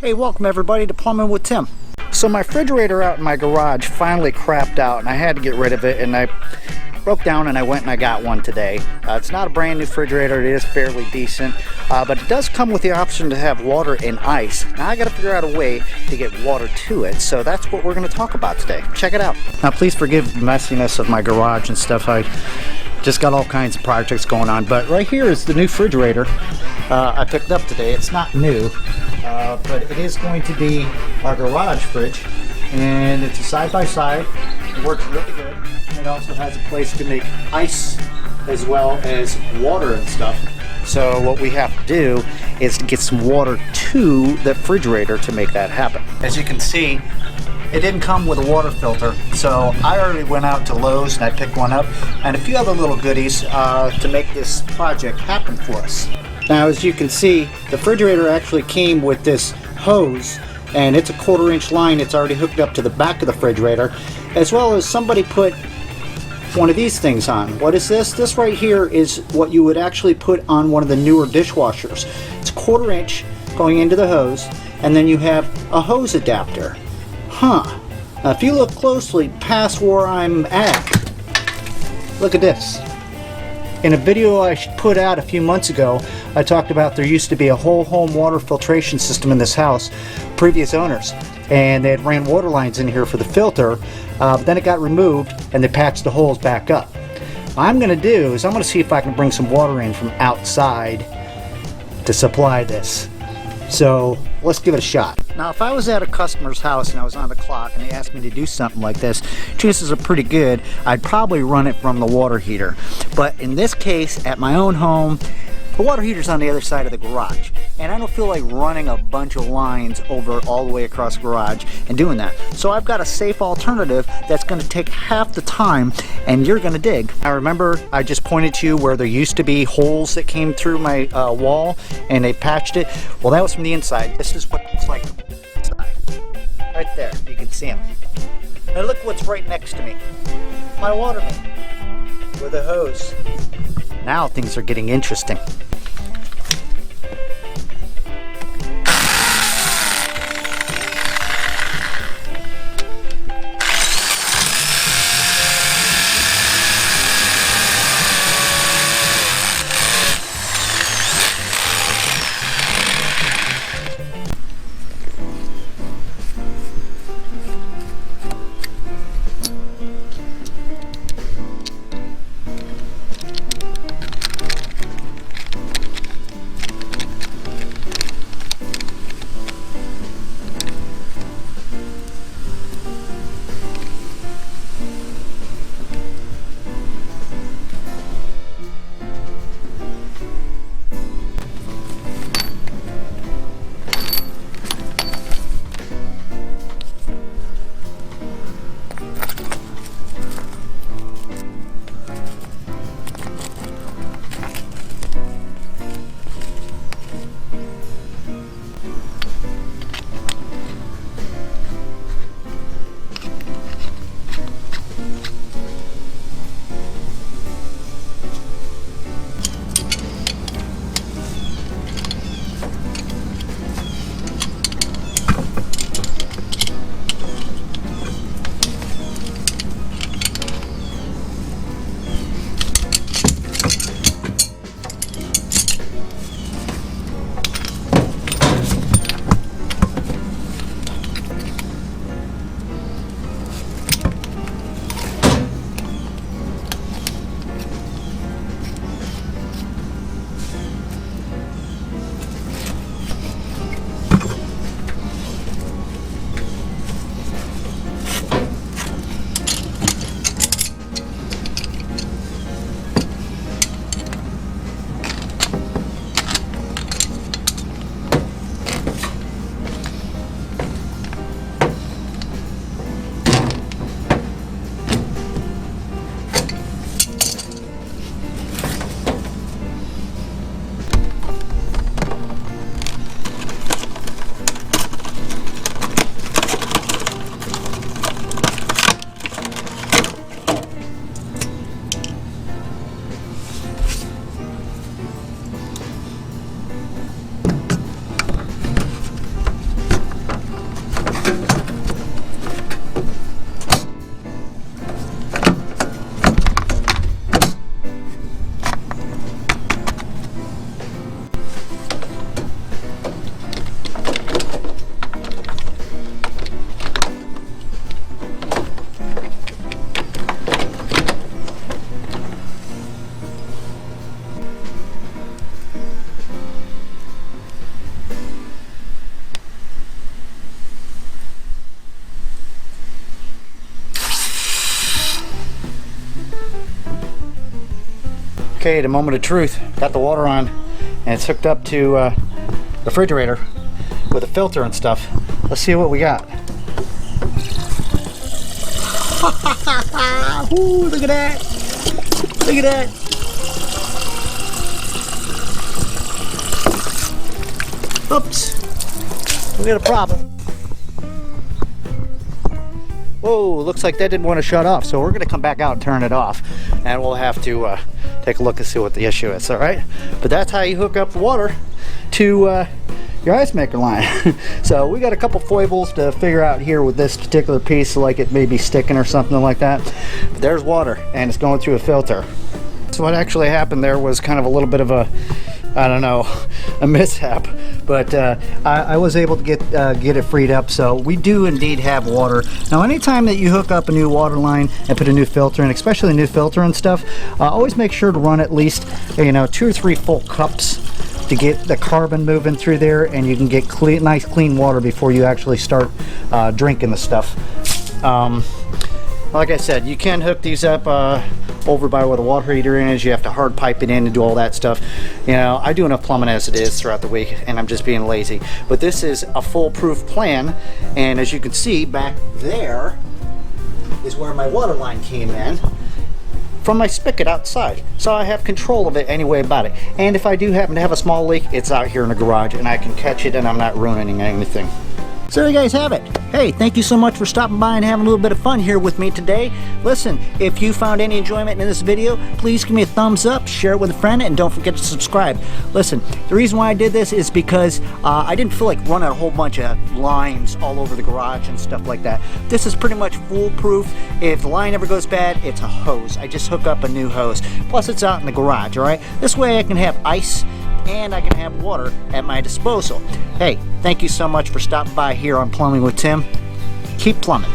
Hey, welcome everybody to Plumbing with Tim. So my refrigerator out in my garage finally crapped out and I had to get rid of it, and I broke down and I went and I got one today. It's not a brand new refrigerator, it is fairly decent, but it does come with the option to have water and ice. Now I gotta figure out a way to get water to it, so that's what we're gonna talk about today. Check it out. Now please forgive the messiness of my garage and stuff. I just got all kinds of projects going on, but right here is the new refrigerator I picked up today. It's not new, but it is going to be our garage fridge, and it's a side-by-side. It works really good. It also has a place to make ice as well as water and stuff. So what we have to do is to get some water to the refrigerator to make that happen. As you can see, it didn't come with a water filter, so I already went out to Lowe's and I picked one up, and a few other little goodies to make this project happen for us. Now, as you can see, the refrigerator actually came with this hose, and it's a 1/4-inch line. It's already hooked up to the back of the refrigerator, as well as somebody put one of these things on. What is this? This right here is what you would actually put on one of the newer dishwashers. It's 1/4-inch going into the hose, and then you have a hose adapter. Now if you look closely past where I'm at, look at this. In a video I put out a few months ago, I talked about there used to be a whole home water filtration system in this house, previous owners, and they had ran water lines in here for the filter, but then it got removed and they patched the holes back up. What I'm going to do is I'm going to see if I can bring some water in from outside to supply this. So let's give it a shot. Now if I was at a customer's house and I was on the clock and they asked me to do something like this, chances are pretty good I'd probably run it from the water heater. But in this case, at my own home, the water heater's on the other side of the garage, and I don't feel like running a bunch of lines over all the way across the garage and doing that. So I've got a safe alternative that's going to take half the time, and you're going to dig. I remember I just pointed to you where there used to be holes that came through my wall, and they patched it. Well, that was from the inside. This is what it looks like inside. Right there, you can see them. Now look what's right next to me. My water main with a hose. Now things are getting interesting. Okay, the moment of truth. Got the water on, and it's hooked up to the refrigerator with a filter and stuff. Let's see what we got. Ooh, look at that! Look at that! Oops! We got a problem. Whoa, looks like that didn't want to shut off, so we're going to come back out and turn it off, and we'll have to take a look and see what the issue is, alright? But that's how you hook up the water to your ice maker line. So we got a couple foibles to figure out here with this particular piece, like it may be sticking or something like that. But there's water, and it's going through a filter. So what actually happened there was kind of a little bit of a, I don't know, a mishap, but I was able to get it freed up. So we do indeed have water. Now anytime that you hook up a new water line and put a new filter in, especially a new filter and stuff, always make sure to run at least 2 or 3 full cups to get the carbon moving through there, and you can get nice clean water before you actually start drinking the stuff. Like I said, you can hook these up over by where the water heater is. You have to hard pipe it in and do all that stuff. I do enough plumbing as it is throughout the week, and I'm just being lazy. But this is a foolproof plan, and as you can see back there is where my water line came in from my spigot outside, so I have control of it any way about it. And if I do happen to have a small leak, it's out here in the garage and I can catch it and I'm not ruining anything. So there you guys have it. Hey, thank you so much for stopping by and having a little bit of fun here with me today. Listen, if you found any enjoyment in this video, please give me a thumbs up, share it with a friend, and don't forget to subscribe. Listen, the reason why I did this is because I didn't feel like running a whole bunch of lines all over the garage and stuff like that. This is pretty much foolproof. If the line ever goes bad, it's a hose. I just hook up a new hose. Plus, it's out in the garage, all right? This way I can have ice and I can have water at my disposal. Hey, thank you so much for stopping by here on Plumbing with Tim. Keep plumbing.